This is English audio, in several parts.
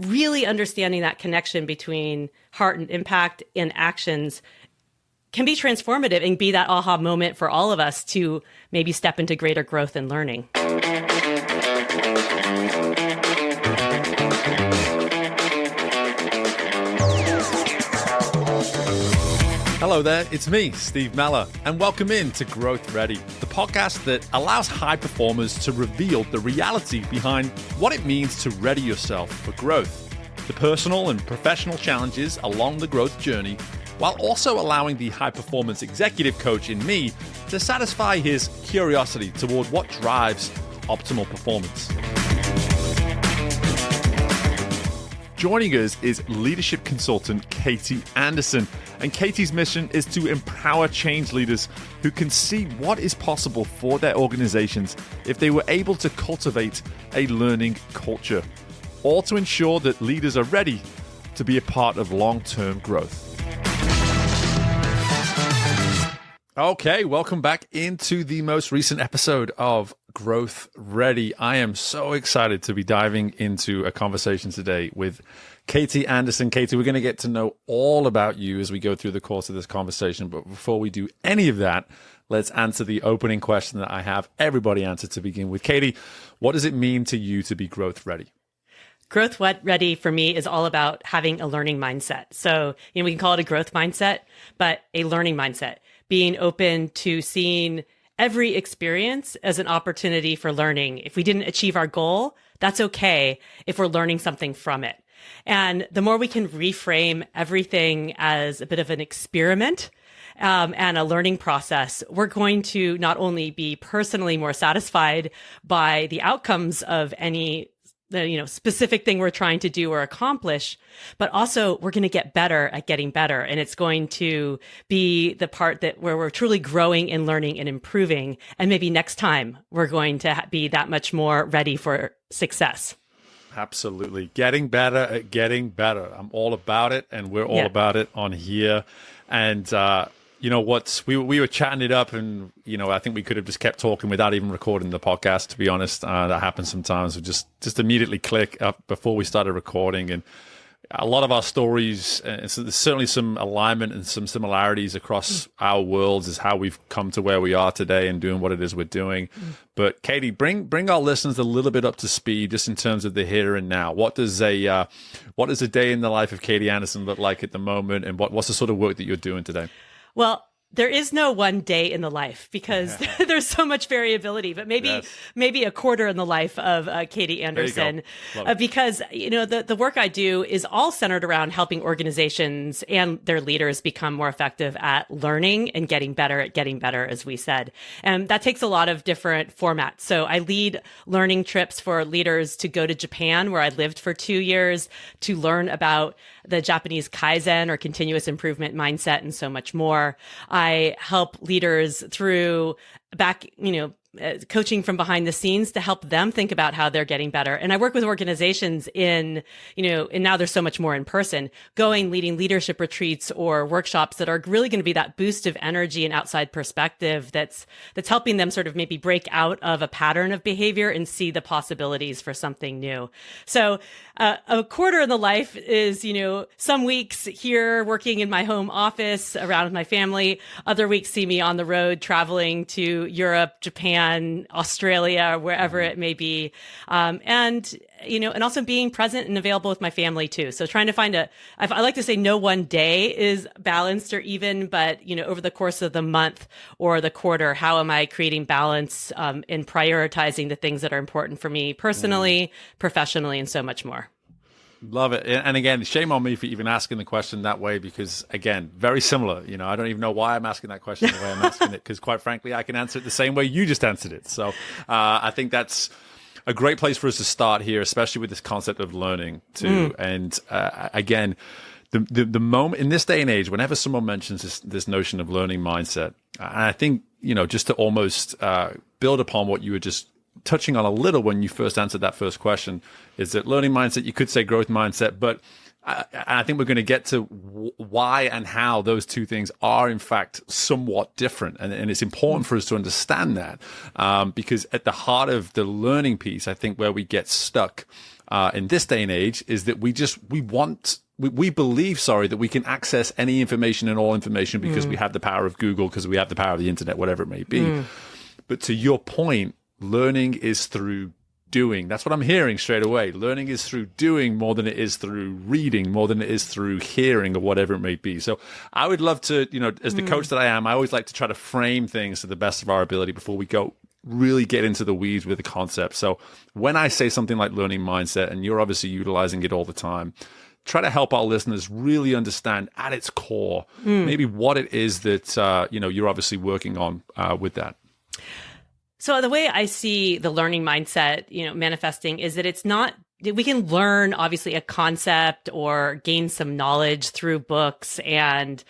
really understanding that connection between heart and impact and actions can be transformative and be that aha moment for all of us to maybe step into greater growth and learning. Hello there, it's me, Steve Meller, and welcome in to GrowthReady, the podcast that allows high performers to reveal the reality behind what it means to ready yourself for growth, the personal and professional challenges along the growth journey, while also allowing the high-performance executive coach in me to satisfy his curiosity toward what drives optimal performance. Joining us is leadership consultant Katie Anderson, and Katie's mission is to empower change leaders who can see what is possible for their organizations if they were able to cultivate a learning culture, all to ensure that leaders are ready to be a part of long-term growth. Okay, welcome back into the most recent episode of GrowthReady. I am so excited to be diving into a conversation today with Katie Anderson. Katie, we're going to get to know all about you as we go through the course of this conversation. But before we do any of that, let's answer the opening question that I have everybody answer to begin with. Katie, what does it mean to you to be growth ready? Growth ready for me is all about having a learning mindset. So, we can call it a growth mindset, but a learning mindset, being open to seeing every experience as an opportunity for learning. If we didn't achieve our goal, that's okay if we're learning something from it. And the more we can reframe everything as a bit of an experiment and a learning process, we're going to not only be personally more satisfied by the outcomes of any specific thing we're trying to do or accomplish, but also we're going to get better at getting better. And it's going to be the part where we're truly growing and learning and improving. And maybe next time we're going to be that much more ready for success. Absolutely. Getting better at getting better. I'm all about it. And we're all about it on here. And, we were chatting it up and, I think we could have just kept talking without even recording the podcast, to be honest. That happens sometimes. We just immediately click up before we started recording. And a lot of our stories, so there's certainly some alignment and some similarities across our worlds is how we've come to where we are today and doing what it is we're doing. But Katie, bring our listeners a little bit up to speed just in terms of the here and now. What does a day in the life of Katie Anderson look like at the moment? And what's the sort of work that you're doing today? Well, there is no one day in the life because there's so much variability, but maybe a quarter in the life of Katie Anderson, because, the work I do is all centered around helping organizations and their leaders become more effective at learning and getting better, as we said. And that takes a lot of different formats. So I lead learning trips for leaders to go to Japan, where I lived for 2 years, to learn about the Japanese Kaizen or continuous improvement mindset and so much more. I help leaders through coaching from behind the scenes to help them think about how they're getting better. And I work with organizations and now there's so much more in person, leading leadership retreats or workshops that are really going to be that boost of energy and outside perspective that's helping them sort of maybe break out of a pattern of behavior and see the possibilities for something new. So a quarter in the life is, some weeks here working in my home office around with my family. Other weeks see me on the road traveling to Europe, Japan, Australia, wherever it may be. And also being present and available with my family too. So trying to find I like to say no one day is balanced or even, but, over the course of the month or the quarter, how am I creating balance in prioritizing the things that are important for me personally, professionally, and so much more. Love it. And again, shame on me for even asking the question that way, because again, very similar. I don't even know why I'm asking that question the way I'm asking it, because quite frankly, I can answer it the same way you just answered it. So I think that's a great place for us to start here, especially with this concept of learning too. And again, the moment in this day and age, whenever someone mentions this notion of learning mindset, and I think, just to almost build upon what you were just touching on a little when you first answered that first question, is that learning mindset, you could say growth mindset, but I think we're going to get to why and how those two things are in fact somewhat different. And it's important for us to understand that because at the heart of the learning piece, I think where we get stuck in this day and age is that we believe, that we can access any information and all information because we have the power of Google, because we have the power of the internet, whatever it may be. But to your point, learning is through doing. That's what I'm hearing straight away. Learning is through doing more than it is through reading, more than it is through hearing, or whatever it may be. So I would love to, as the coach that I am, I always like to try to frame things to the best of our ability before we go really get into the weeds with the concept. So when I say something like learning mindset, and you're obviously utilizing it all the time, try to help our listeners really understand at its core, maybe what it is that, you're obviously working on with that. So the way I see the learning mindset, manifesting is that it's not, we can learn obviously a concept or gain some knowledge through books and,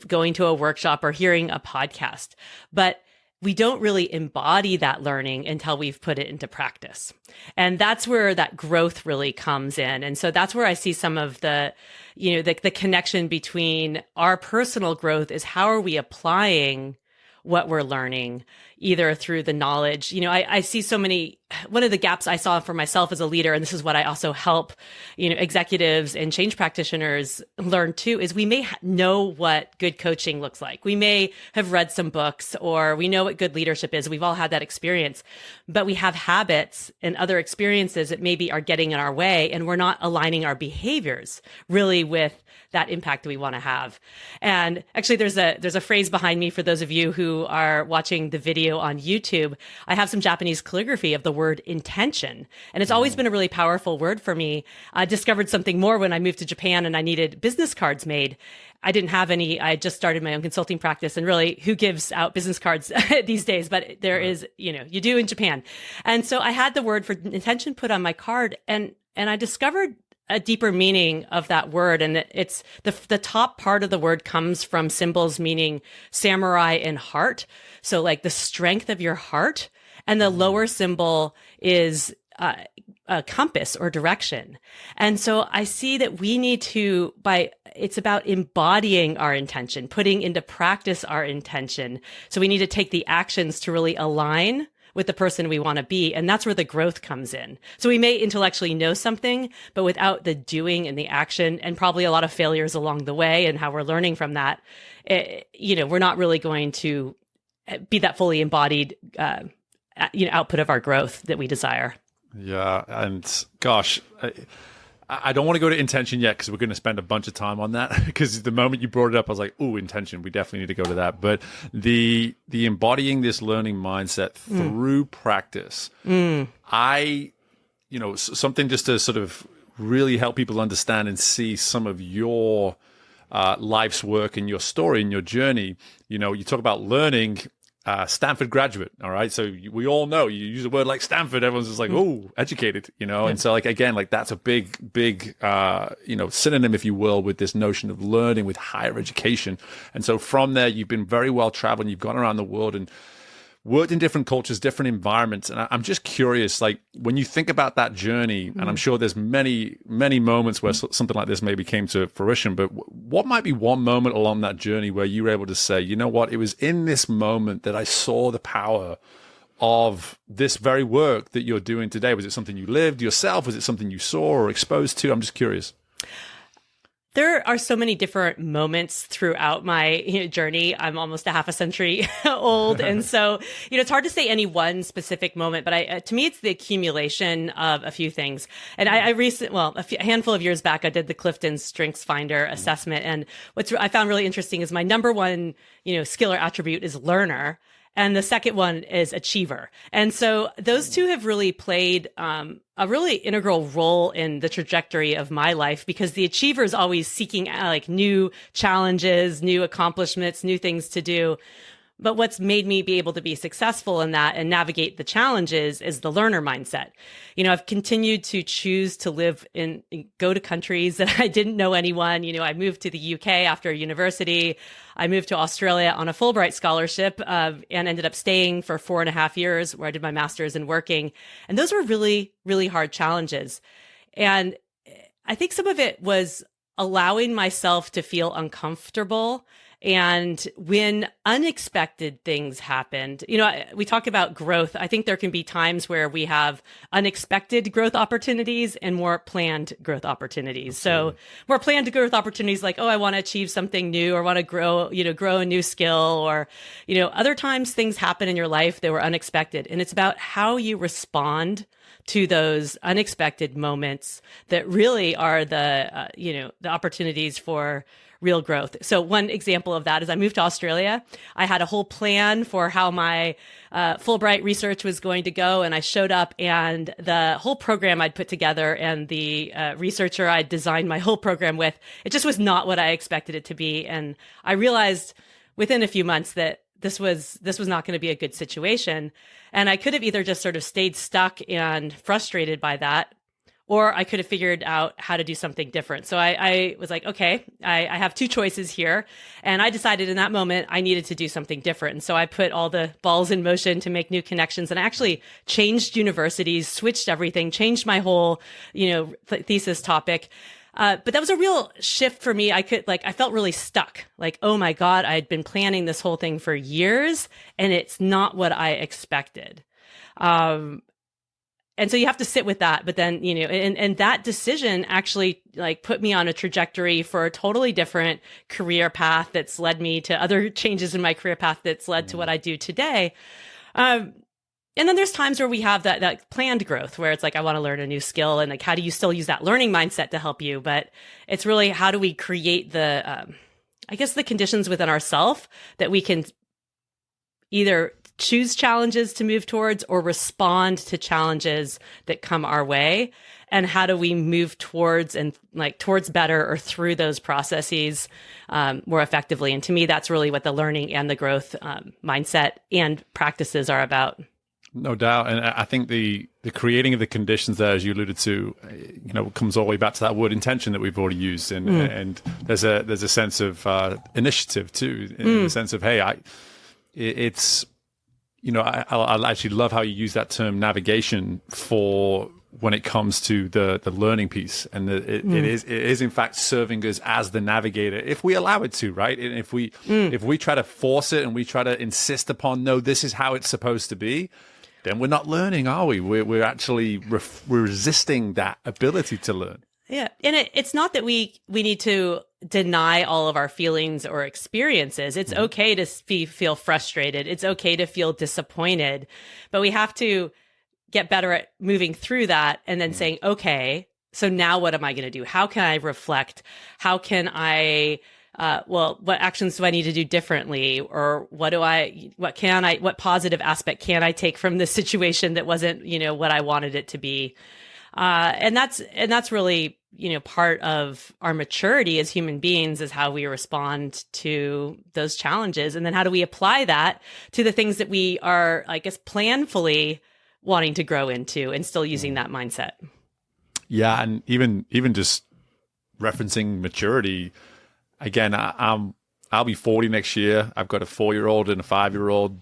going to a workshop or hearing a podcast, but we don't really embody that learning until we've put it into practice. And that's where that growth really comes in. And so that's where I see some of the, the connection between our personal growth is how are we applying what we're learning, either through the knowledge. I see so many, one of the gaps I saw for myself as a leader, and this is what I also help, executives and change practitioners learn too, is we may know what good coaching looks like. We may have read some books, or we know what good leadership is. We've all had that experience, but we have habits and other experiences that maybe are getting in our way, and we're not aligning our behaviors really with that impact that we want to have. And actually there's a phrase behind me for those of you who are watching the video on YouTube. I have some Japanese calligraphy of the word intention. And it's always been a really powerful word for me. I discovered something more when I moved to Japan and I needed business cards made. I didn't have any. I just started my own consulting practice, and really, who gives out business cards these days? But there is, you do in Japan. And so I had the word for intention put on my card, and I discovered a deeper meaning of that word. And it's the top part of the word comes from symbols meaning samurai and heart. So like the strength of your heart, and the lower symbol is a compass or direction. And so I see that we need to, it's about embodying our intention, putting into practice our intention. So we need to take the actions to really align with the person we want to be. And that's where the growth comes in. So we may intellectually know something, but without the doing and the action, and probably a lot of failures along the way and how we're learning from that, we're not really going to be that fully embodied, output of our growth that we desire. Yeah. And gosh, I don't want to go to intention yet, because we're going to spend a bunch of time on that. Because the moment you brought it up, I was like, "Ooh, intention! We definitely need to go to that." But the embodying this learning mindset through practice, something just to sort of really help people understand and see some of your life's work and your story and your journey. You talk about learning. Stanford graduate. All right. So we all know, you use a word like Stanford, everyone's just like, oh, educated, And so that's a big, synonym, if you will, with this notion of learning with higher education. And so from there, you've been very well traveled, and you've gone around the world and worked in different cultures, different environments. And I'm just curious, like when you think about that journey, and I'm sure there's many, many moments where something like this maybe came to fruition, but what might be one moment along that journey where you were able to say, you know what, it was in this moment that I saw the power of this very work that you're doing today? Was it something you lived yourself? Was it something you saw or exposed to? I'm just curious. There are so many different moments throughout my journey. I'm almost a half a century old. And so, it's hard to say any one specific moment, but to me, it's the accumulation of a few things. And a handful of years back, I did the Clifton Strengths Finder assessment. And what I found really interesting is my number one, skill or attribute is learner. And the second one is achiever. And so those two have really played a really integral role in the trajectory of my life, because the achiever is always seeking like new challenges, new accomplishments, new things to do. But what's made me be able to be successful in that and navigate the challenges is the learner mindset. I've continued to choose to go to countries that I didn't know anyone. I moved to the UK after university. I moved to Australia on a Fulbright scholarship and ended up staying for 4.5 years, where I did my master's and working. And those were really, really hard challenges. And I think some of it was allowing myself to feel uncomfortable And when unexpected things happened, we talk about growth. I think there can be times where we have unexpected growth opportunities and more planned growth opportunities. Absolutely. So more planned growth opportunities like, I want to achieve something new or want to grow a new skill, or, other times things happen in your life that were unexpected. And it's about how you respond to those unexpected moments that really are the opportunities for real growth. So one example of that is I moved to Australia. I had a whole plan for how my Fulbright research was going to go. And I showed up, and the whole program I'd put together and the researcher I'd designed my whole program with, it just was not what I expected it to be. And I realized within a few months that this was not going to be a good situation. And I could have either just sort of stayed stuck and frustrated by that, or I could have figured out how to do something different. So I was like, okay, I have two choices here. And I decided in that moment I needed to do something different. And so I put all the balls in motion to make new connections, and actually changed universities, switched everything, changed my whole, thesis topic. But that was a real shift for me. I felt really stuck. Like, oh my God, I'd been planning this whole thing for years and it's not what I expected. And so you have to sit with that. But then, and that decision actually put me on a trajectory for a totally different career path that's led me to other changes in my career path that's led to what I do today. And then there's times where we have that planned growth where it's like, I want to learn a new skill, and how do you still use that learning mindset to help you? But it's really, how do we create the conditions within ourselves that we can either choose challenges to move towards or respond to challenges that come our way? And how do we move towards better or through those processes more effectively? And to me, that's really what the learning and the growth mindset and practices are about. No doubt. And I think the creating of the conditions there, as you alluded to, comes all the way back to that word intention that we've already used. And there's a sense of initiative too, in the sense of, hey, I actually love how you use that term navigation for when it comes to the learning piece. And it is in fact serving us as the navigator if we allow it to, right? And if we try to force it and we try to insist upon, no, this is how it's supposed to be, then we're not learning, are we? We're actually we're resisting that ability to learn. Yeah. And it's not that we need to deny all of our feelings or experiences. It's okay to feel frustrated. It's okay to feel disappointed, but we have to get better at moving through that and then saying, okay, so now what am I going to do? How can I reflect? How can I, what actions do I need to do differently? Or what positive aspect can I take from this situation that wasn't, what I wanted it to be? And that's really, part of our maturity as human beings, is how we respond to those challenges. And then how do we apply that to the things that we are, planfully wanting to grow into and still using that mindset? Yeah. And even just referencing maturity, again, I'll be 40 next year. I've got a 4-year-old and a 5-year-old.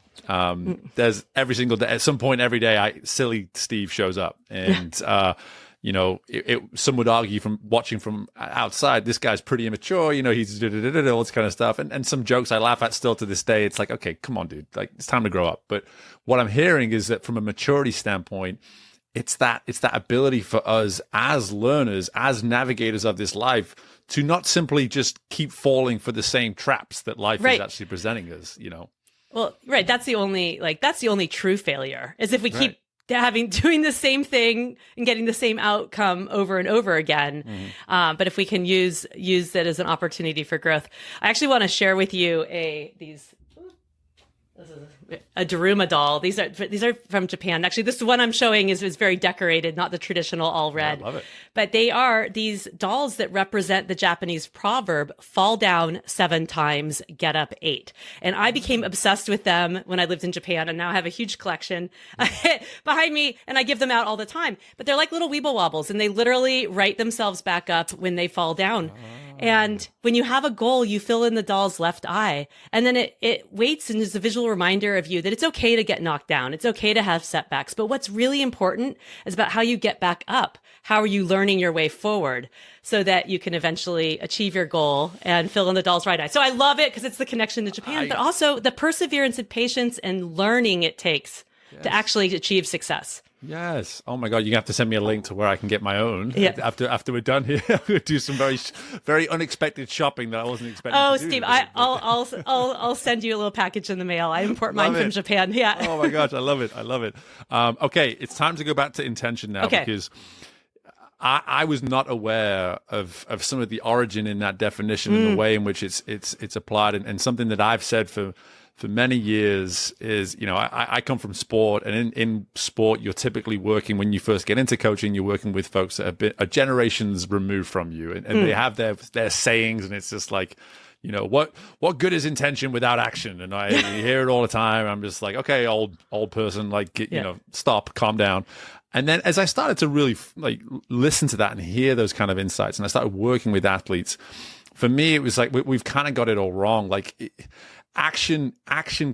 There's every single day, at some point every day, silly Steve shows up, and some would argue from watching from outside, this guy's pretty immature. He's all this kind of stuff, and some jokes I laugh at still to this day. It's like, okay, come on, dude, it's time to grow up. But what I'm hearing is that from a maturity standpoint, it's that ability for us as learners, as navigators of this life, to not simply just keep falling for the same traps that life is actually presenting us. Well, right. That's the only true failure, is if we keep doing the same thing and getting the same outcome over and over again. But if we can use it as an opportunity for growth, I actually want to share with you this is a Daruma doll. These are from Japan. Actually, this one I'm showing is very decorated, not the traditional all red. I love it. But they are these dolls that represent the Japanese proverb, fall down 7 times, get up 8. And I became obsessed with them when I lived in Japan, and now I have a huge collection behind me, and I give them out all the time. But they're like little weeble wobbles, and they literally right themselves back up when they fall down. And when you have a goal, you fill in the doll's left eye, and then it waits and is a visual reminder of you that it's okay to get knocked down. It's okay to have setbacks. But what's really important is about how you get back up, how are you learning your way forward so that you can eventually achieve your goal and fill in the doll's right eye. So I love it because it's the connection to Japan, but also the perseverance and patience and learning it takes to actually achieve success. Yes. Oh my God, you have to send me a link to where I can get my own. Yeah. After we're done here, I'm going to do some very unexpected shopping that I wasn't expecting. Oh, to do Steve, today, I'll send you a little package in the mail. I import mine from Japan. Yeah. Oh my gosh, I love it. Okay, it's time to go back to intention now because I was not aware of some of the origin in that definition and the way in which it's applied, and something that I've said for many years is, I come from sport, and in sport, you're typically working, when you first get into coaching, you're working with folks that are generations removed from you, and they have their sayings, and it's just like, what good is intention without action? And I hear it all the time. I'm just like, okay, old person, like, stop, calm down. And then as I started to really listen to that and hear those kind of insights, and I started working with athletes, for me, it was like, we've kind of got it all wrong. Like, action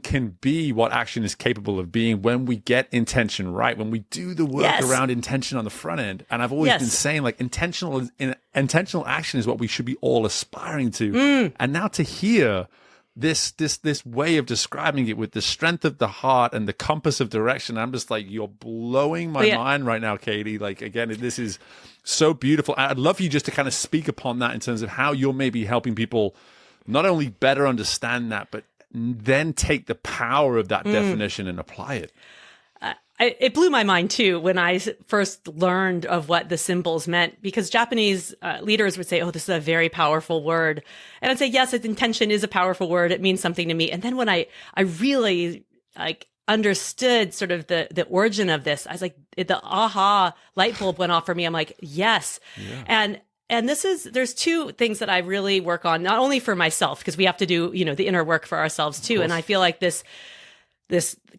can be what action is capable of being when we get intention right, when we do the work around intention on the front end. And I've always been saying, like, intentional action is what we should be all aspiring to. And now to hear this way of describing it with the strength of the heart and the compass of direction, I'm just like, you're blowing my mind right now, Katie. Like, again, this is so beautiful. I'd love for you just to kind of speak upon that in terms of how you're maybe helping people not only better understand that, but then take the power of that definition and apply it. It blew my mind too when I first learned of what the symbols meant, because Japanese leaders would say, oh, this is a very powerful word. And I'd say, yes, intention is a powerful word. It means something to me. And then when I really understood sort of the origin of this, I was like, the aha light bulb went off for me. I'm like, yes. Yeah. And there's two things that I really work on, not only for myself, because we have to do, the inner work for ourselves too. And I feel like this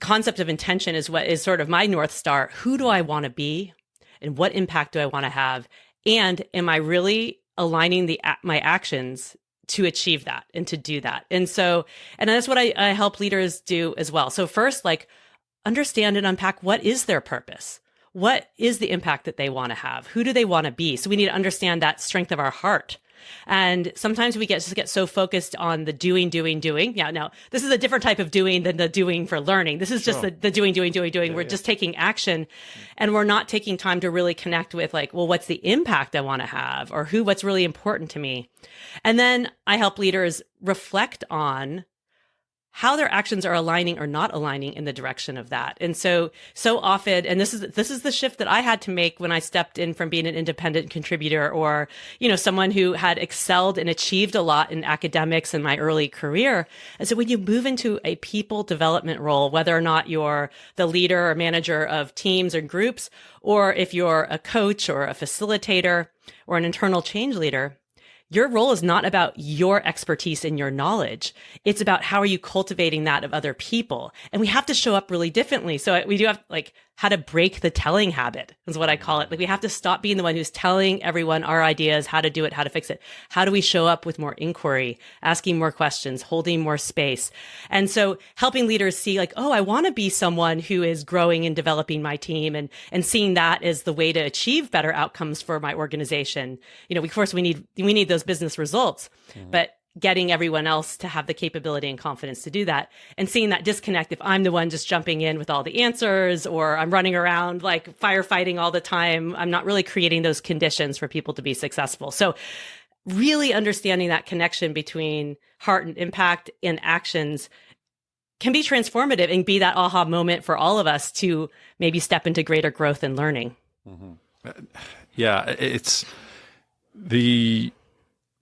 concept of intention is what is sort of my North Star. Who do I want to be? And what impact do I want to have? And am I really aligning my actions to achieve that and to do that? And that's what I help leaders do as well. So first, understand and unpack, what is their purpose? What is the impact that they want to have? Who do they want to be? So we need to understand that strength of our heart. And sometimes we get so focused on the doing. Yeah, now this is a different type of doing than the doing for learning. This is just the doing. We're just taking action, and we're not taking time to really connect with what's the impact I want to have, or what's really important to me. And then I help leaders reflect on how their actions are aligning or not aligning in the direction of that. And so often, and this is the shift that I had to make when I stepped in from being an independent contributor, or, someone who had excelled and achieved a lot in academics in my early career. And so when you move into a people development role, whether or not you're the leader or manager of teams or groups, or if you're a coach or a facilitator or an internal change leader, your role is not about your expertise and your knowledge. It's about how are you cultivating that of other people. And we have to show up really differently. So we do have how to break the telling habit is what I call it. We have to stop being the one who's telling everyone our ideas, how to do it, how to fix it. How do we show up with more inquiry, asking more questions, holding more space? And so helping leaders see I want to be someone who is growing and developing my team, and seeing that as the way to achieve better outcomes for my organization. Of course we need those business results, but getting everyone else to have the capability and confidence to do that, and seeing that disconnect if I'm the one just jumping in with all the answers, or I'm running around firefighting all the time. I'm not really creating those conditions for people to be successful. So really understanding that connection between heart and impact and actions can be transformative and be that aha moment for all of us to maybe step into greater growth and learning. Yeah, it's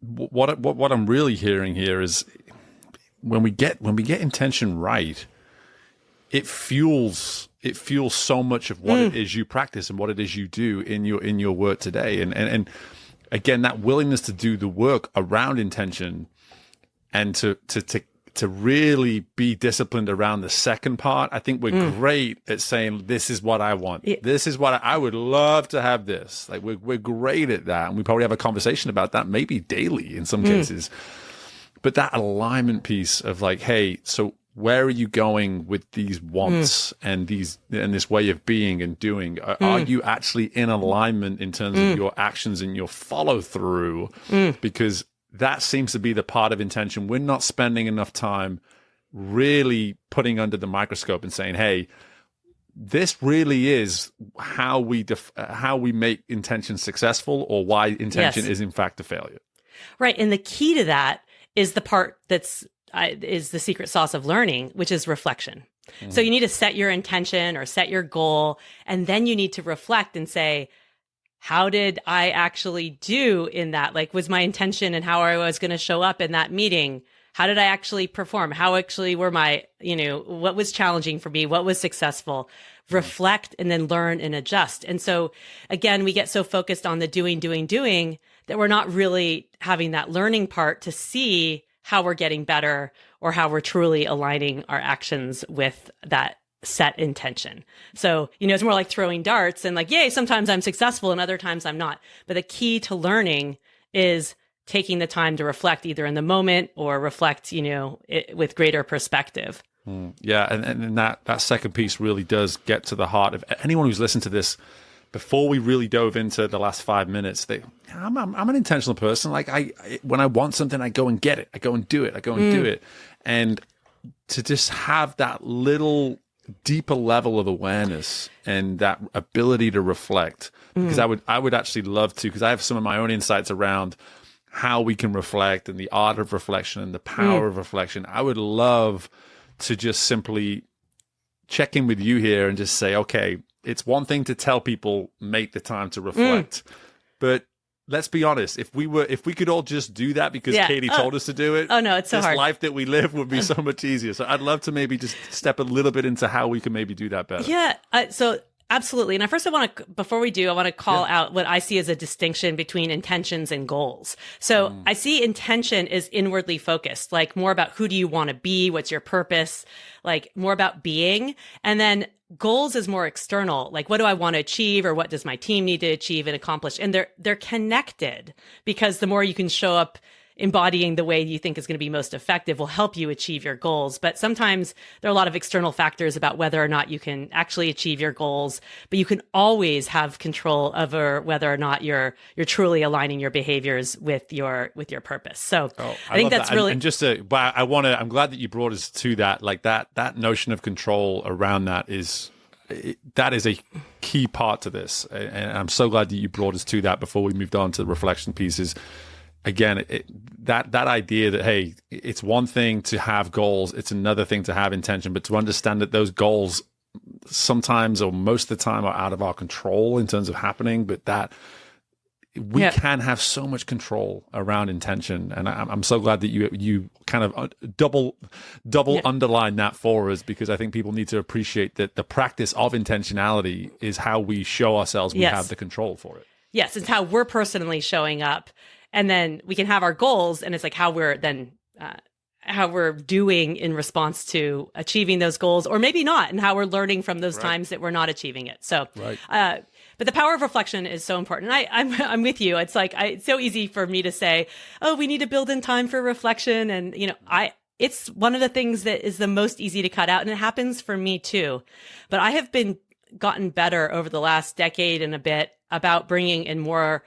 what I'm really hearing here is when we get intention right, it fuels so much of what it is you practice and what it is you do in your work today. And again, that willingness to do the work around intention, and to really be disciplined around the second part. I think we're great at saying, this is what I want. Yeah. This is what I would love to have this. We're great at that. And we probably have a conversation about that maybe daily in some cases. But that alignment piece of hey, so where are you going with these wants and this way of being and doing? Are you actually in alignment in terms of your actions and your follow through? Because that seems to be the part of intention. We're not spending enough time really putting under the microscope and saying, hey, this really is how we make intention successful, or why intention is in fact a failure. Right. And the key to that is the part that's is the secret sauce of learning, which is reflection. So you need to set your intention or set your goal, and then you need to reflect and say, how did I actually do in that? Like, was my intention and how I was going to show up in that meeting? How did I actually perform? How actually were my, what was challenging for me? What was successful? Reflect and then learn and adjust. And so again, we get so focused on the doing that we're not really having that learning part to see how we're getting better or how we're truly aligning our actions with that set intention. So, it's more like throwing darts and like, yay, sometimes I'm successful and other times I'm not. But the key to learning is taking the time to reflect either in the moment or reflect, with greater perspective. Yeah. And that second piece really does get to the heart of anyone who's listened to this. Before we really dove into the last 5 minutes, I'm an intentional person. Like when I want something, I go and get it. I go and do it. I go and do it. And to just have that little deeper level of awareness and that ability to reflect, because I would actually love to, because I have some of my own insights around how we can reflect and the art of reflection and the power of reflection. I would love to just simply check in with you here and just say, okay, it's one thing to tell people, make the time to reflect, but let's be honest. If we could all just do that because Katie told us to do it, no, it's so this hard. Life that we live would be so much easier. So I'd love to maybe just step a little bit into how we can maybe do that better. Yeah. So absolutely. And first before we do, I want to call out what I see as a distinction between intentions and goals. So I see intention is inwardly focused, like more about who do you want to be? What's your purpose? Like more about being. And then goals is more external, like what do I want to achieve, or what does my team need to achieve and accomplish? And they're connected, because the more you can show up embodying the way you think is going to be most effective will help you achieve your goals. But sometimes there are a lot of external factors about whether or not you can actually achieve your goals, but you can always have control over whether or not you're truly aligning your behaviors with your purpose. So I think that's really, and just to, but I'm glad that you brought us to that, like that notion of control around that is a key part to this. And I'm so glad that you brought us to that before we moved on to the reflection pieces. Again, that idea that, hey, it's one thing to have goals, it's another thing to have intention, but to understand that those goals sometimes or most of the time are out of our control in terms of happening, but that we can have so much control around intention. And I'm so glad that you kind of double underline that for us, because I think people need to appreciate that the practice of intentionality is how we show ourselves we have the control for it. Yes, it's how we're personally showing up. And then we can have our goals, and it's like how we're then how we're doing in response to achieving those goals, or maybe not, and how we're learning from those times that we're not achieving it. So, but the power of reflection is so important. I'm with you. It's like it's so easy for me to say, oh, we need to build in time for reflection, and it's one of the things that is the most easy to cut out, and it happens for me too. But I have gotten better over the last decade and a bit about bringing in more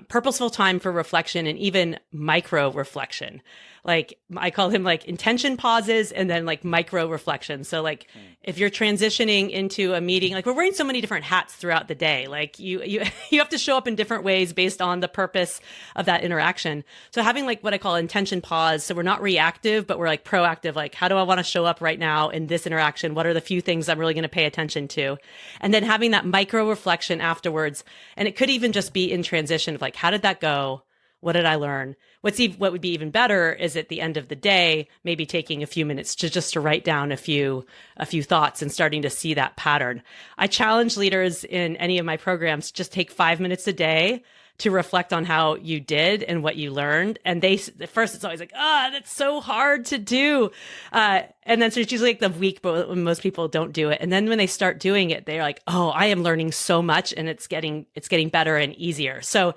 purposeful time for reflection, and even micro reflection. Like I call them like intention pauses and then like micro reflection. So like if you're transitioning into a meeting, like we're wearing so many different hats throughout the day, like you have to show up in different ways based on the purpose of that interaction. So having like what I call intention pause. So we're not reactive, but we're like proactive. Like, how do I want to show up right now in this interaction? What are the few things I'm really going to pay attention to? And then having that micro reflection afterwards. And it could even just be in transition of like, how did that go? What did I learn? What would be even better is at the end of the day, maybe taking a few minutes to write down a few thoughts and starting to see that pattern. I challenge leaders in any of my programs, just take 5 minutes a day to reflect on how you did and what you learned. And at first it's always like, that's so hard to do. And then so it's usually like the week, but when most people don't do it. And then when they start doing it, they're like, oh, I am learning so much, and it's getting better and easier. So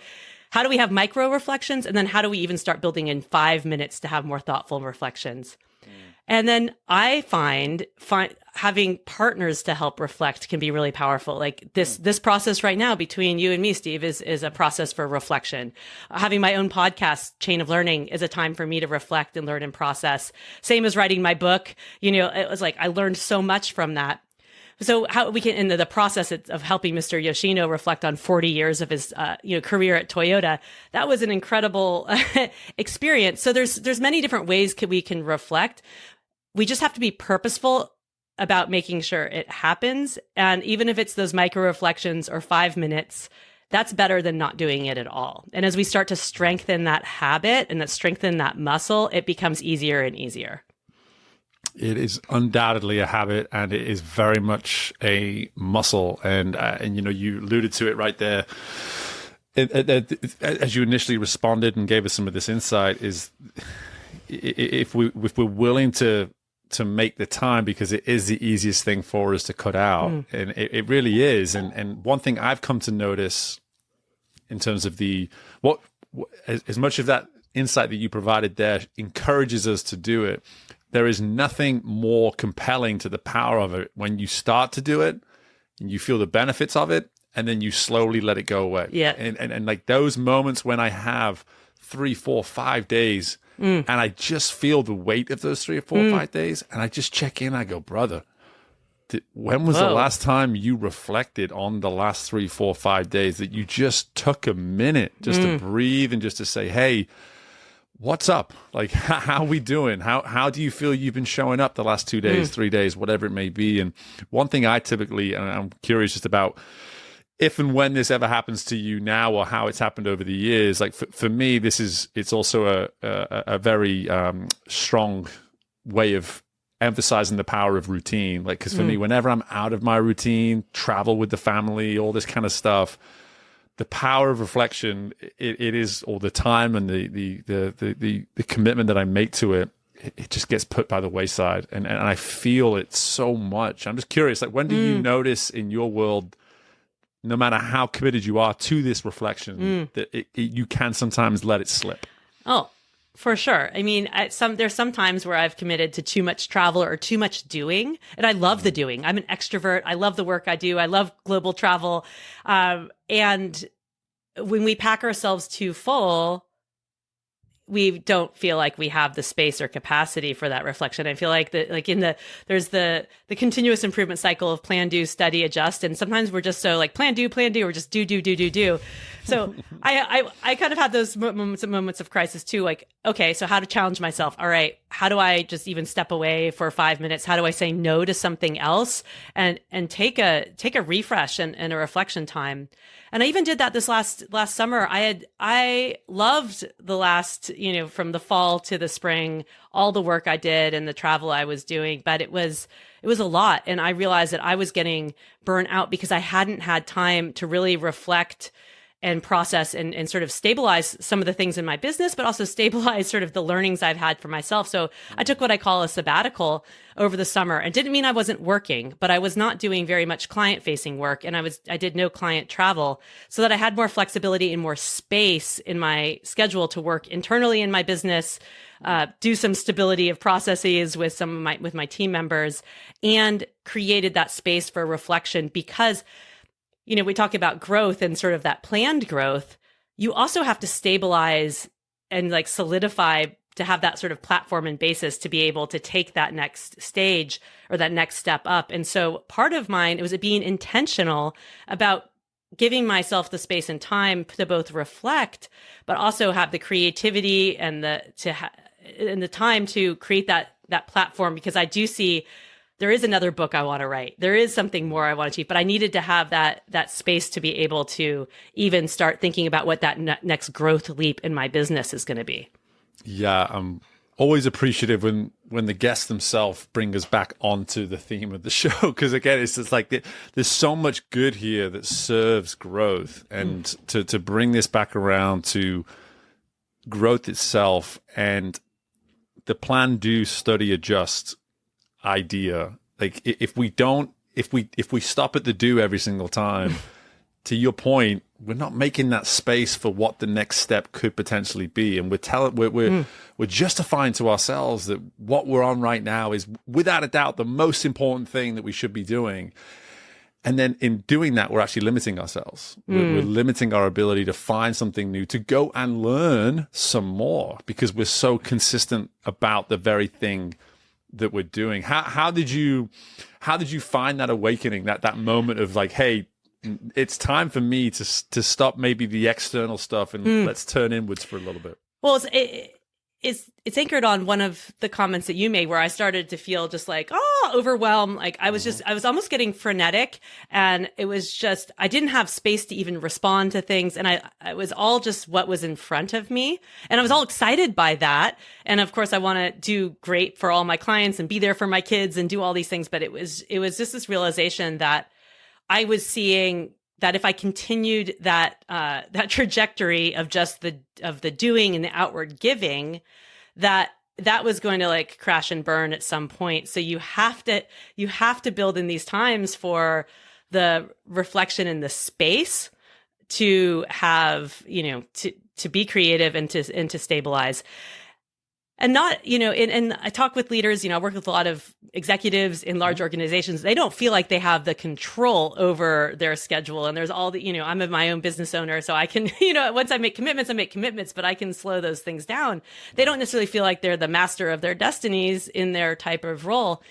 how do we have micro reflections? And then how do we even start building in 5 minutes to have more thoughtful reflections? And then I find having partners to help reflect can be really powerful. Like this process right now between you and me, Steve, is a process for reflection. Having my own podcast, Chain of Learning, is a time for me to reflect and learn and process. Same as writing my book. It was like I learned so much from that. So how we can, in the process of helping Mr. Yoshino reflect on 40 years of his, career at Toyota, that was an incredible experience. So there's many different ways we can reflect. We just have to be purposeful about making sure it happens. And even if it's those micro reflections or 5 minutes, that's better than not doing it at all. And as we start to strengthen that habit and strengthen that muscle, it becomes easier and easier. It is undoubtedly a habit, and it is very much a muscle. And you alluded to it right there. As you initially responded and gave us some of this insight, is if we're willing to make the time, because it is the easiest thing for us to cut out, and it really is. And one thing I've come to notice in terms of as much of that insight that you provided there encourages us to do it, there is nothing more compelling to the power of it when you start to do it and you feel the benefits of it, and then you slowly let it go away. Yeah. And like those moments when I have 3, 4, 5 days and I just feel the weight of those 3 or 4 or 5 days, and I just check in, I go, brother, when was the last time you reflected on the last 3, 4, 5 days, that you just took a minute just to breathe and just to say, hey, what's up? Like, how are we doing? How do you feel you've been showing up the last 2 days, 3 days, whatever it may be? And one thing I typically, and I'm curious just about if and when this ever happens to you now, or how it's happened over the years. Like for me, it's also a very strong way of emphasizing the power of routine. Like, because for me, whenever I'm out of my routine, travel with the family, all this kind of stuff, the power of reflection, it is all the time, and the commitment that I make to it, it just gets put by the wayside, and I feel it so much. I'm just curious, like, when do you notice in your world, no matter how committed you are to this reflection, that you can sometimes let it slip? Oh, for sure. I mean, there's some times where I've committed to too much travel or too much doing, and I love the doing. I'm an extrovert. I love the work I do. I love global travel. And when we pack ourselves too full, we don't feel like we have the space or capacity for that reflection. I feel like there's the continuous improvement cycle of plan, do, study, adjust. And sometimes we're just so like plan, do, or just do. So I kind of had those moments of crisis too. Like, okay, so how to challenge myself? All right, how do I just even step away for 5 minutes? How do I say no to something else and take a refresh and a reflection time? And I even did that this last summer. I loved the last, from the fall to the spring, all the work I did and the travel I was doing, but it was a lot. And I realized that I was getting burnt out because I hadn't had time to really reflect and process and sort of stabilize some of the things in my business, but also stabilize sort of the learnings I've had for myself. So I took what I call a sabbatical over the summer. It didn't mean I wasn't working, but I was not doing very much client facing work, and I did no client travel, so that I had more flexibility and more space in my schedule to work internally in my business, do some stability of processes with with my team members, and created that space for reflection. Because we talk about growth and sort of that planned growth. You also have to stabilize and like solidify to have that sort of platform and basis to be able to take that next stage or that next step up. And so part of mine, it was being intentional about giving myself the space and time to both reflect, but also have the creativity and the time to create that platform, because I do see there is another book I want to write. There is something more I want to achieve, but I needed to have that space to be able to even start thinking about what that next growth leap in my business is going to be. Yeah, I'm always appreciative when the guests themselves bring us back onto the theme of the show, because again, it's just like there's so much good here that serves growth, and to bring this back around to growth itself and the plan, do, study, adjust idea. Like if we stop at the do every single time, to your point, we're not making that space for what the next step could potentially be. And we're justifying to ourselves that what we're on right now is without a doubt the most important thing that we should be doing. And then in doing that, we're actually limiting ourselves. We're limiting our ability to find something new, to go and learn some more, because we're so consistent about the very thing that we're doing. How did you find that awakening, that moment of like, hey, it's time for me to stop maybe the external stuff and let's turn inwards for a little bit? Well, it's anchored on one of the comments that you made, where I started to feel just like, overwhelmed. Like I was almost getting frenetic, and it was just, I didn't have space to even respond to things. And I was all just what was in front of me. And I was all excited by that. And of course I want to do great for all my clients and be there for my kids and do all these things. But it was just this realization that I was seeing that if I continued that trajectory of just the doing and the outward giving, that was going to like crash and burn at some point. So you have to build in these times for the reflection in the space to have, to be creative and to stabilize. And not, and I talk with leaders, I work with a lot of executives in large organizations. They don't feel like they have the control over their schedule. And there's all the, I'm my own business owner. So I can, once I make commitments, but I can slow those things down. They don't necessarily feel like they're the master of their destinies in their type of role.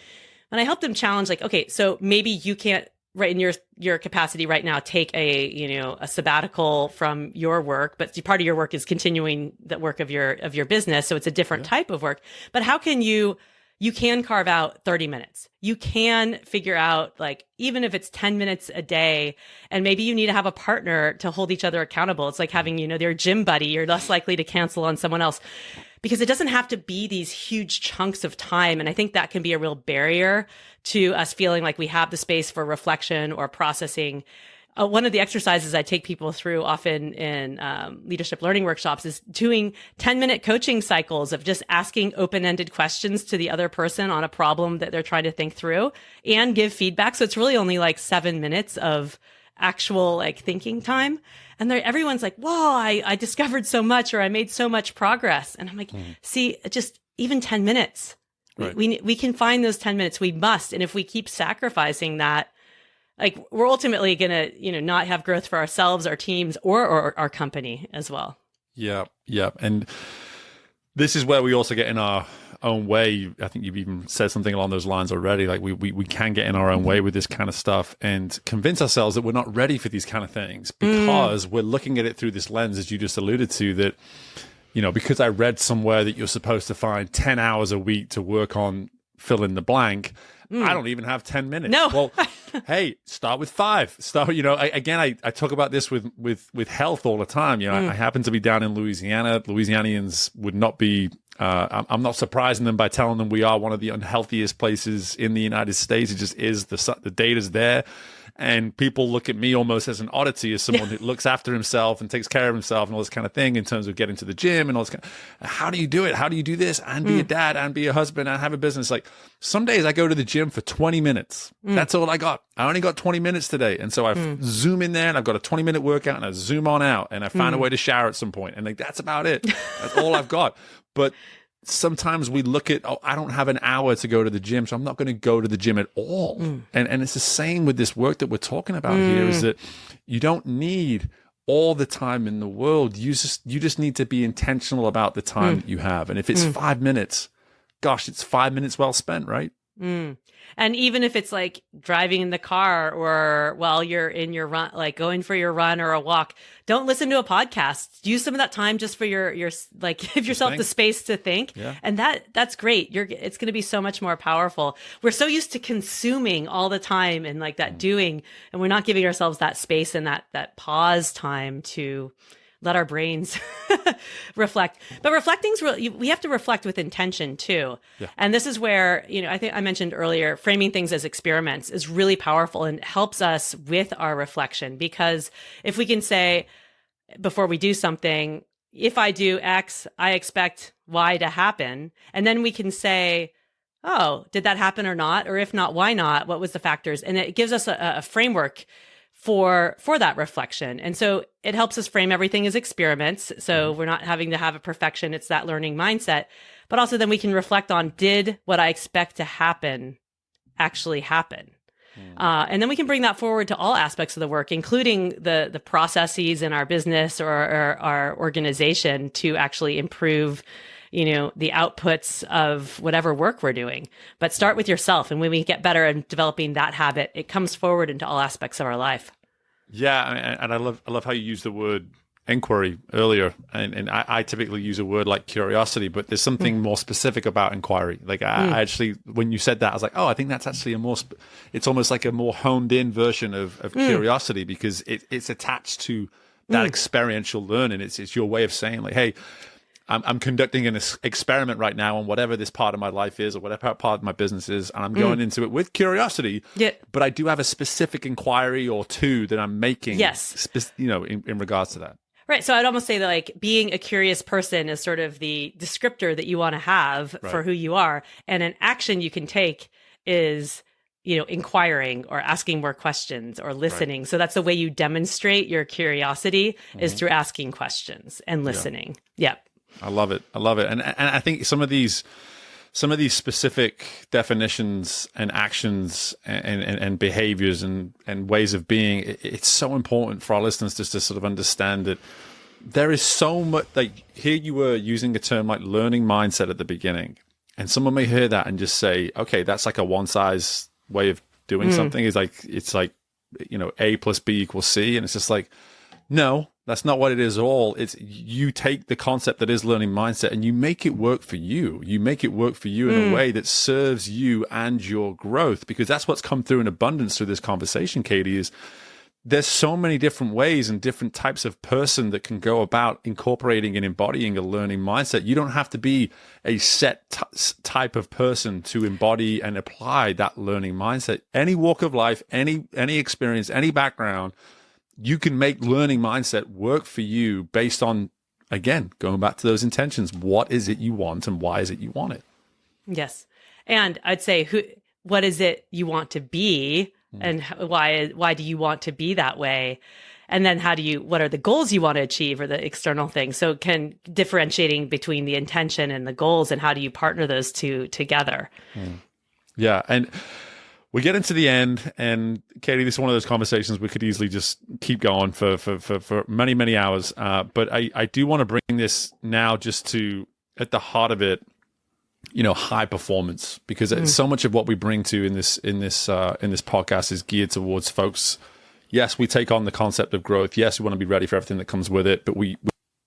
And I help them challenge, like, okay, so maybe you can't, right in your capacity right now, take a sabbatical from your work, but part of your work is continuing the work of your business. So it's a different type of work. But how can you can carve out 30 minutes. You can figure out, like, even if it's 10 minutes a day, and maybe you need to have a partner to hold each other accountable. It's like having, their gym buddy. You're less likely to cancel on someone else, because it doesn't have to be these huge chunks of time. And I think that can be a real barrier to us feeling like we have the space for reflection or processing. One of the exercises I take people through often in leadership learning workshops is doing 10-minute coaching cycles of just asking open-ended questions to the other person on a problem that they're trying to think through and give feedback. So it's really only like 7 minutes of actual like thinking time. And everyone's like, whoa, I discovered so much, or I made so much progress. And I'm like, see, just even 10 minutes, right. we can find those 10 minutes. We must. And if we keep sacrificing that, like, we're ultimately going to, not have growth for ourselves, our teams, or our company as well. Yeah. Yeah. And this is where we also get in our own way. I think you've even said something along those lines already. Like we can get in our own way with this kind of stuff and convince ourselves that we're not ready for these kind of things because we're looking at it through this lens, as you just alluded to, that, because I read somewhere that you're supposed to find 10 hours a week to work on fill in the blank. I don't even have 10 minutes. No. Well, hey, start with 5. I talk about this with health all the time. I happen to be down in Louisiana. Louisianians would not be, I'm not surprising them by telling them we are one of the unhealthiest places in the United States. It just is. The data's there. And people look at me almost as an oddity, as someone who looks after himself and takes care of himself and all this kind of thing in terms of getting to the gym and all this kind of, how do you do it? How do you do this and be a dad and be a husband and have a business? Like, some days I go to the gym for 20 minutes. That's all I got. I only got 20 minutes today. And so I zoom in there and I've got a 20-minute workout and I zoom on out and I find a way to shower at some point. And like, that's about it. That's all I've got. But sometimes we look at, I don't have an hour to go to the gym, so I'm not going to go to the gym at all. And it's the same with this work that we're talking about here, is that you don't need all the time in the world. You just need to be intentional about the time that you have. And if it's 5 minutes, gosh, it's 5 minutes well spent, right? And even if it's like driving in the car or while you're in your run, like going for your run or a walk, don't listen to a podcast. Use some of that time just for your like, give yourself the space to think. Yeah. And that's great. It's going to be so much more powerful. We're so used to consuming all the time and like that doing, and we're not giving ourselves that space and that pause time to let our brains reflect. But reflecting's we have to reflect with intention too. Yeah. And this is where, I think I mentioned earlier, framing things as experiments is really powerful and helps us with our reflection. Because if we can say, before we do something, if I do X, I expect Y to happen. And then we can say, oh, did that happen or not? Or if not, why not? What was the factors? And it gives us a framework for that reflection. And so it helps us frame everything as experiments. So we're not having to have a perfection. It's that learning mindset. But also then we can reflect on, did what I expect to happen actually happen? And then we can bring that forward to all aspects of the work, including the processes in our business or our organization to actually improve, the outputs of whatever work we're doing. But start with yourself. And when we get better at developing that habit, it comes forward into all aspects of our life. Yeah. And I love how you use the word inquiry earlier. And I typically use a word like curiosity, but there's something more specific about inquiry. Like I actually, when you said that, I was like, oh, I think that's actually it's almost like a more honed in version of curiosity, because it's attached to that experiential learning. It's your way of saying like, hey, I'm conducting an experiment right now on whatever this part of my life is or whatever part of my business is, and I'm going into it with curiosity. Yeah. But I do have a specific inquiry or two that I'm making. Yes. In regards to that. Right. So I'd almost say that like being a curious person is sort of the descriptor that you want to have for who you are. And an action you can take is, inquiring or asking more questions or listening. Right. So that's the way you demonstrate your curiosity is through asking questions and listening. Yeah. I love it. And I think some of these specific definitions and actions and behaviors and ways of being, it's so important for our listeners just to sort of understand that there is so much. Like here you were using a term like learning mindset at the beginning, and someone may hear that and just say, okay, that's like a one size way of doing something. It's like A plus B equals C. And it's just like, no, that's not what it is at all. It's you take the concept that is learning mindset and you make it work for you. You make it work for you in a way that serves you and your growth, because that's what's come through in abundance through this conversation, Katie, is there's so many different ways and different types of person that can go about incorporating and embodying a learning mindset. You don't have to be a set type of person to embody and apply that learning mindset. Any walk of life, any experience, any background, you can make learning mindset work for you based on, again, going back to those intentions. What is it you want and why is it you want it? Yes. And I'd say, what is it you want to be and why do you want to be that way? And then what are the goals you want to achieve or the external things? So differentiating between the intention and the goals, and how do you partner those two together? Yeah. And we get into the end, and Katie, this is one of those conversations we could easily just keep going for many, many hours. But I do want to bring this now just to, at the heart of it, high performance, because so much of what we bring to in this podcast is geared towards folks. Yes, we take on the concept of growth. Yes, we want to be ready for everything that comes with it, but we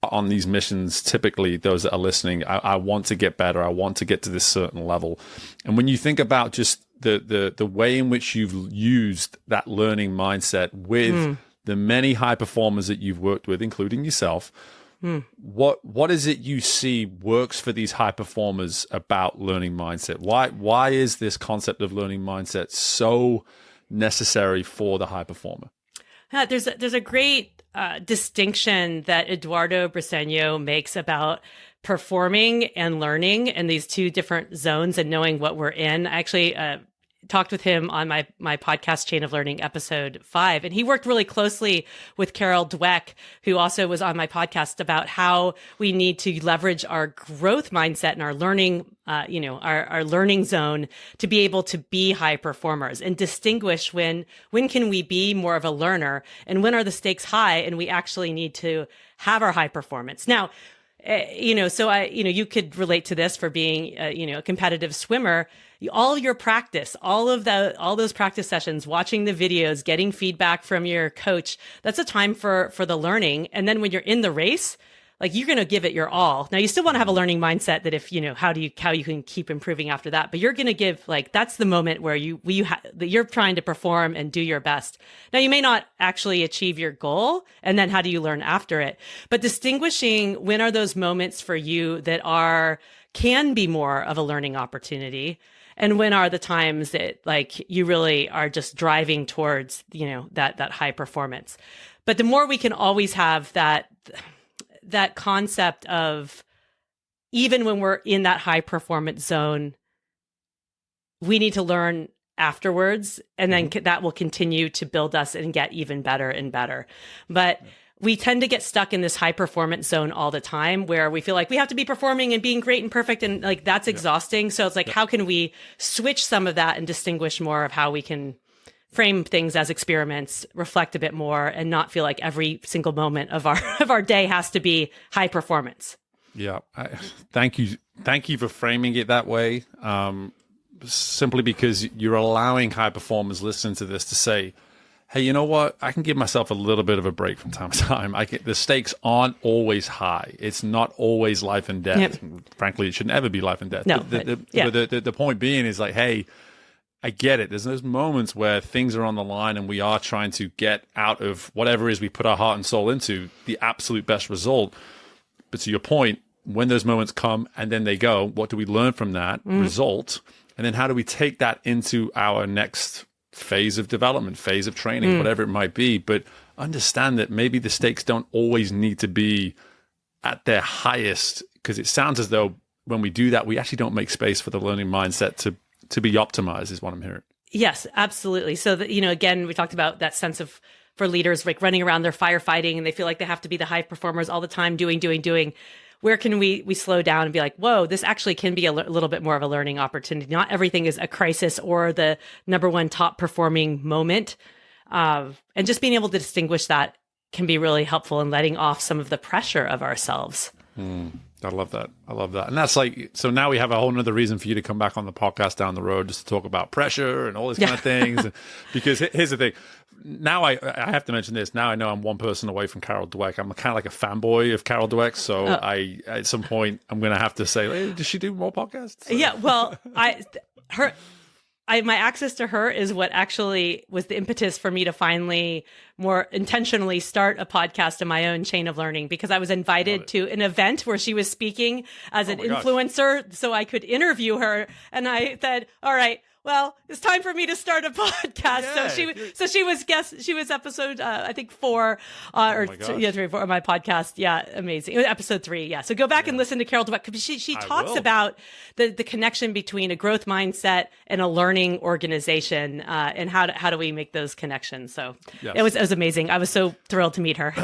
are on these missions, typically those that are listening, I want to get better. I want to get to this certain level. And when you think about just the way in which you've used that learning mindset with the many high performers that you've worked with, including yourself, what is it you see works for these high performers about learning mindset? Why is this concept of learning mindset so necessary for the high performer? There's a great distinction that Eduardo Briseño makes about performing and learning in these two different zones and knowing what we're in. I actually talked with him on my podcast, Chain of Learning, episode 5. And he worked really closely with Carol Dweck, who also was on my podcast, about how we need to leverage our growth mindset and our learning, our learning zone to be able to be high performers, and distinguish when can we be more of a learner and when are the stakes high and we actually need to have our high performance. Now, you could relate to this for being, a competitive swimmer. All your practice, all those practice sessions, watching the videos, getting feedback from your coach, that's a time for the learning. And then when you're in the race, like, you're going to give it your all. Now, you still want to have a learning mindset that if, how you can keep improving after that, but you're going to give, that's the moment where you're trying to perform and do your best. Now, you may not actually achieve your goal, and then how do you learn after it? But distinguishing when are those moments for you that can be more of a learning opportunity, and when are the times that you really are just driving towards, that high performance. But the more we can always have that concept of, even when we're in that high performance zone, we need to learn afterwards. And then that will continue to build us and get even better and better. But we tend to get stuck in this high performance zone all the time where we feel like we have to be performing and being great and perfect. And like, that's exhausting. So it's like, how can we switch some of that and distinguish more of how we can frame things as experiments, reflect a bit more, and not feel like every single moment of our day has to be high performance. Yeah. Thank you for framing it that way. Simply because you're allowing high performers listening to this to say, hey, you know what? I can give myself a little bit of a break from time to time. The stakes aren't always high. It's not always life and death. Yep. Frankly, it should never be life and death. No, the point being is like, hey, I get it. There's those moments where things are on the line and we are trying to get out of whatever it is we put our heart and soul into the absolute best result. But to your point, when those moments come and then they go, what do we learn from that result? And then how do we take that into our next phase of development, phase of training, whatever it might be? But understand that maybe the stakes don't always need to be at their highest, because it sounds as though when we do that, we actually don't make space for the learning mindset to be optimized, is what I'm hearing. Yes, absolutely. So that, again, we talked about that sense of, for leaders, like running around, they're firefighting and they feel like they have to be the high performers all the time, doing. Where can we slow down and be like, whoa, this actually can be a little bit more of a learning opportunity. Not everything is a crisis or the number one top performing moment. And just being able to distinguish that can be really helpful in letting off some of the pressure of ourselves. I love that. And that's like, so now we have a whole nother reason for you to come back on the podcast down the road just to talk about pressure and all these kind of things. Because here's the thing. Now I have to mention this. Now I know I'm one person away from Carol Dweck. I'm kind of like a fanboy of Carol Dweck. So at some point, I'm going to have to say, hey, does she do more podcasts? Yeah, well, my access to her is what actually was the impetus for me to finally more intentionally start a podcast of my own chain of learning, because I was invited to an event where she was speaking as an influencer so I could interview her. And I said, all right, well, it's time for me to start a podcast. Yay. So she was episode, I think 4, or 3 or 4 of my podcast. Yeah. Amazing. It was episode 3. Yeah. So go back and listen to Carol Dweck, because she talks about the connection between a growth mindset and a learning organization, and how do we make those connections. So it was amazing. I was so thrilled to meet her.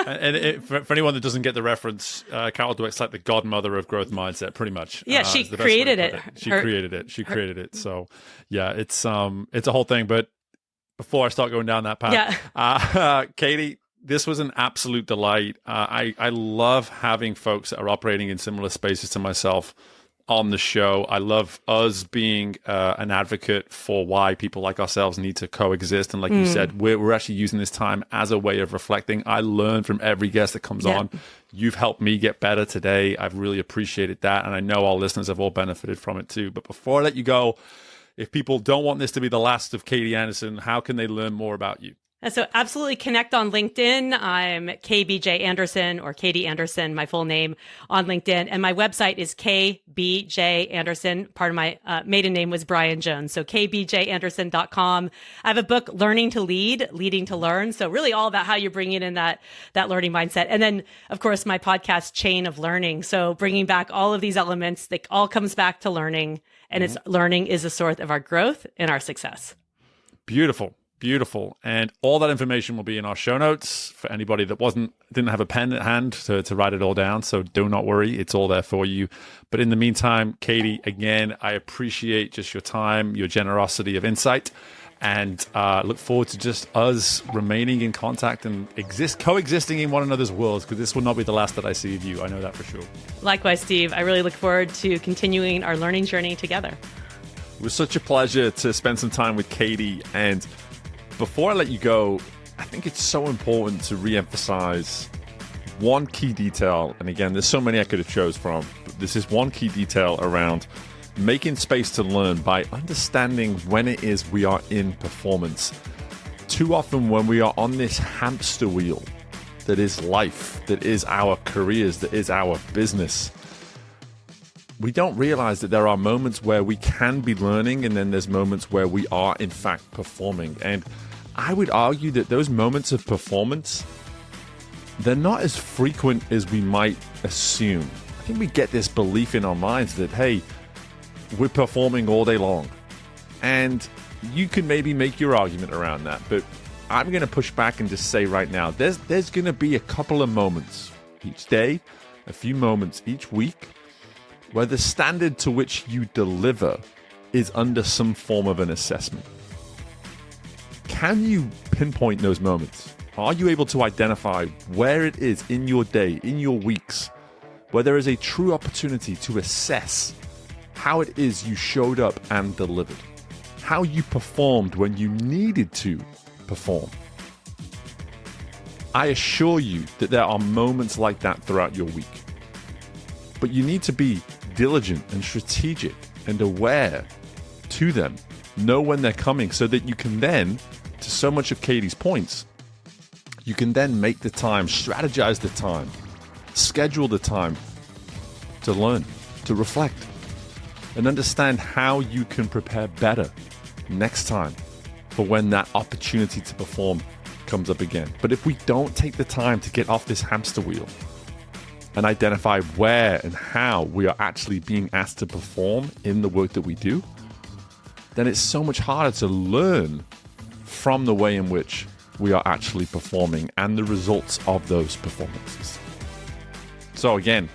And for anyone that doesn't get the reference, Carol Dweck's like the godmother of growth mindset, pretty much. Yeah. She created it. She created it. So yeah, it's a whole thing. But before I start going down that path, Katie, this was an absolute delight. I love having folks that are operating in similar spaces to myself on the show. I love us being an advocate for why people like ourselves need to coexist. And like you said, we're actually using this time as a way of reflecting. I learn from every guest that comes on. You've helped me get better today. I've really appreciated that. And I know our listeners have all benefited from it too. But before I let you go, if people don't want this to be the last of Katie Anderson, how can they learn more about you? So absolutely connect on LinkedIn. I'm KBJ Anderson, or Katie Anderson, my full name, on LinkedIn. And my website is KBJ Anderson. Part of my maiden name was Brian Jones. So kbjanderson.com. I have a book, Learning to Lead, Leading to Learn. So really all about how you're bringing in that learning mindset. And then, of course, my podcast, Chain of Learning. So bringing back all of these elements, that all comes back to learning. And it's learning is a source of our growth and our success. Beautiful. And all that information will be in our show notes for anybody that didn't have a pen at hand to write it all down. So do not worry. It's all there for you. But in the meantime, Katie, again, I appreciate just your time, your generosity of insight, and look forward to just us remaining in contact and coexisting in one another's worlds, because this will not be the last that I see of you. I know that for sure. Likewise, Steve. I really look forward to continuing our learning journey together. It was such a pleasure to spend some time with Katie. And before I let you go, I think it's so important to reemphasize one key detail. And again, there's so many I could have chose from, but this is one key detail around making space to learn by understanding when it is we are in performance. Too often when we are on this hamster wheel that is life, that is our careers, that is our business, we don't realize that there are moments where we can be learning, and then there's moments where we are in fact performing. And I would argue that those moments of performance, they're not as frequent as we might assume. I think we get this belief in our minds that, hey, we're performing all day long. And you can maybe make your argument around that, but I'm going to push back and just say right now, there's going to be a couple of moments each day, a few moments each week, where the standard to which you deliver is under some form of an assessment. Can you pinpoint those moments? Are you able to identify where it is in your day, in your weeks, where there is a true opportunity to assess how it is you showed up and delivered? How you performed when you needed to perform? I assure you that there are moments like that throughout your week. But you need to be diligent and strategic and aware to them. Know when they're coming so that you can then, to so much of Katie's points, you can then make the time, strategize the time, schedule the time to learn, to reflect, and understand how you can prepare better next time for when that opportunity to perform comes up again. But if we don't take the time to get off this hamster wheel and identify where and how we are actually being asked to perform in the work that we do, then it's so much harder to learn from the way in which we are actually performing and the results of those performances. So again,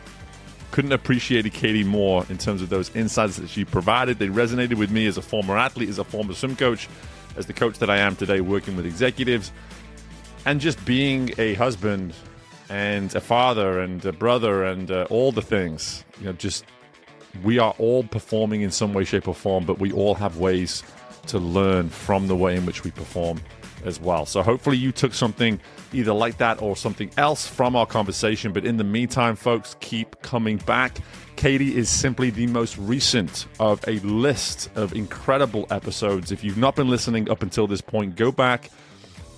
couldn't appreciate Katie more in terms of those insights that she provided. They resonated with me as a former athlete, as a former swim coach, as the coach that I am today working with executives, and just being a husband and a father and a brother and all the things. Just we are all performing in some way, shape, or form, but we all have ways to learn from the way in which we perform as well. So hopefully you took something either like that or something else from our conversation. But in the meantime, folks, keep coming back. Katie is simply the most recent of a list of incredible episodes. If you've not been listening up until this point, go back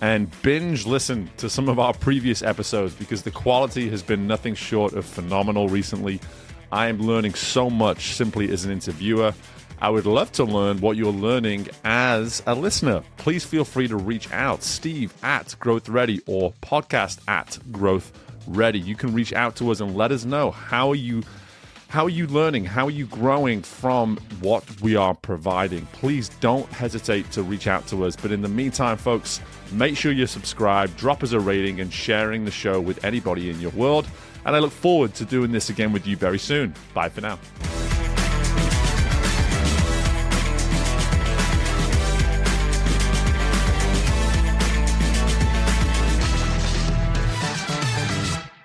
and binge listen to some of our previous episodes because the quality has been nothing short of phenomenal recently. I am learning so much simply as an interviewer. I would love to learn what you're learning as a listener. Please feel free to reach out, Steve at GrowthReady or podcast at GrowthReady. You can reach out to us and let us know how are you learning? How are you growing from what we are providing? Please don't hesitate to reach out to us. But in the meantime, folks, make sure you're subscribed, drop us a rating, and sharing the show with anybody in your world. And I look forward to doing this again with you very soon. Bye for now.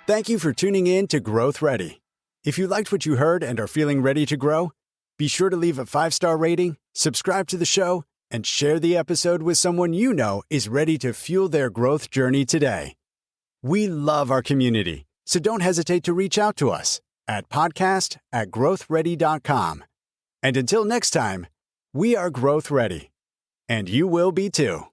Thank you for tuning in to Growth Ready. If you liked what you heard and are feeling ready to grow, be sure to leave a 5-star rating, subscribe to the show, and share the episode with someone you know is ready to fuel their growth journey today. We love our community, so don't hesitate to reach out to us at podcast@growthready.com. And until next time, we are Growth Ready, and you will be too.